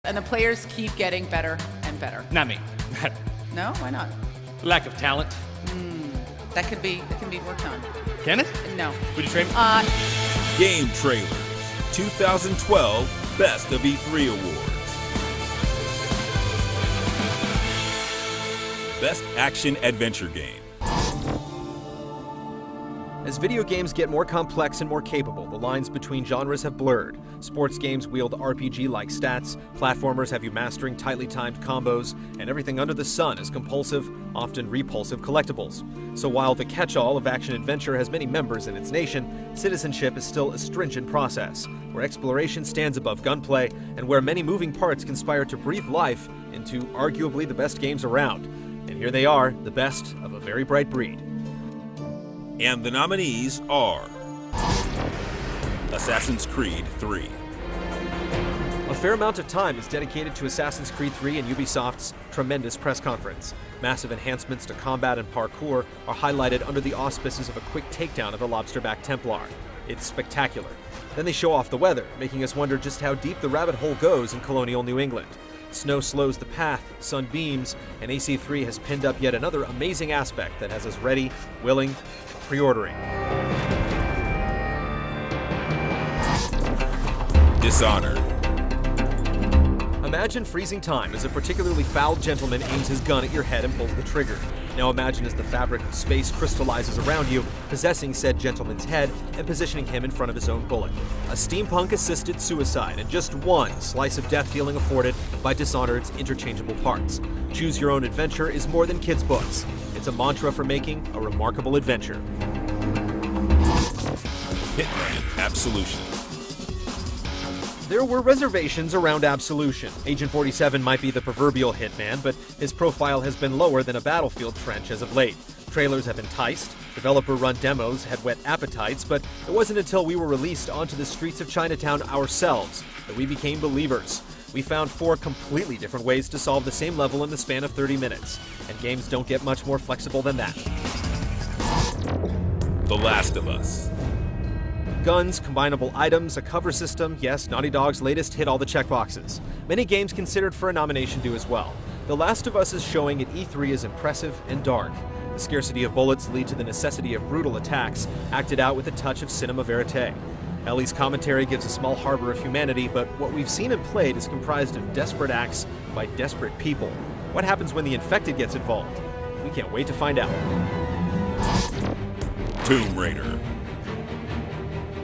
And the players keep getting better and better. Not me. No? Why not? Lack of talent. That can be worked on. Can it? No. Would you trade me? Game Trailers 2012 Best of E3 Awards. Best Action Adventure Game. As video games get more complex and more capable, the lines between genres have blurred. Sports games wield RPG-like stats, platformers have you mastering tightly timed combos, and everything under the sun is compulsive, often repulsive collectibles. So while the catch-all of action-adventure has many members in its nation, citizenship is still a stringent process, where exploration stands above gunplay, and where many moving parts conspire to breathe life into arguably the best games around. And here they are, the best of a very bright breed. And the nominees are Assassin's Creed 3. A fair amount of time is dedicated to Assassin's Creed 3 and Ubisoft's tremendous press conference. Massive enhancements to combat and parkour are highlighted under the auspices of a quick takedown of the Lobsterback Templar. It's spectacular. Then they show off the weather, making us wonder just how deep the rabbit hole goes in colonial New England. Snow slows the path, sun beams, and AC3 has pinned up yet another amazing aspect that has us ready, willing, pre-ordering. Dishonored. Imagine freezing time as a particularly foul gentleman aims his gun at your head and pulls the trigger. Now imagine as the fabric of space crystallizes around you, possessing said gentleman's head and positioning him in front of his own bullet. A steampunk-assisted suicide and just one slice of death feeling afforded by Dishonored's interchangeable parts. Choose your own adventure is more than kids' books. It's a mantra for making a remarkable adventure. Hitman Absolution. There were reservations around Absolution. Agent 47 might be the proverbial hitman, but his profile has been lower than a battlefield trench as of late. Trailers have enticed, developer-run demos had whet appetites, but it wasn't until we were released onto the streets of Chinatown ourselves that we became believers. We found 4 completely different ways to solve the same level in the span of 30 minutes, and games don't get much more flexible than that. The Last of Us. Guns, combinable items, a cover system, yes, Naughty Dog's latest hit all the checkboxes. Many games considered for a nomination do as well. The Last of Us' showing at E3 is impressive and dark. The scarcity of bullets lead to the necessity of brutal attacks, acted out with a touch of cinema verite. Ellie's commentary gives a small harbor of humanity, but what we've seen and played is comprised of desperate acts by desperate people. What happens when the infected gets involved? We can't wait to find out. Tomb Raider.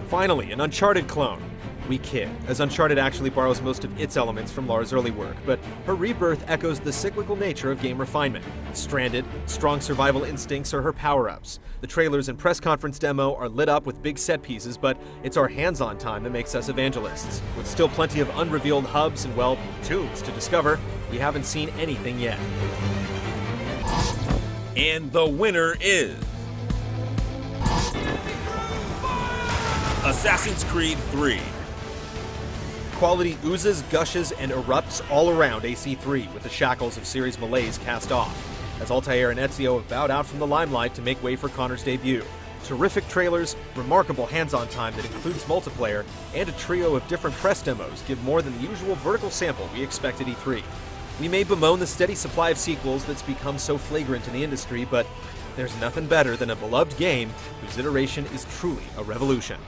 Finally, an Uncharted clone. We kid, as Uncharted actually borrows most of its elements from Lara's early work, but her rebirth echoes the cyclical nature of game refinement. Stranded, strong survival instincts are her power-ups. The trailers and press conference demo are lit up with big set pieces, but it's our hands-on time that makes us evangelists. With still plenty of unrevealed hubs and, well, tombs to discover, we haven't seen anything yet. And the winner is Assassin's Creed 3. Quality oozes, gushes, and erupts all around AC3 with the shackles of series malaise cast off, as Altair and Ezio have bowed out from the limelight to make way for Connor's debut. Terrific trailers, remarkable hands-on time that includes multiplayer, and a trio of different press demos give more than the usual vertical sample we expect at E3. We may bemoan the steady supply of sequels that's become so flagrant in the industry, but there's nothing better than a beloved game whose iteration is truly a revolution.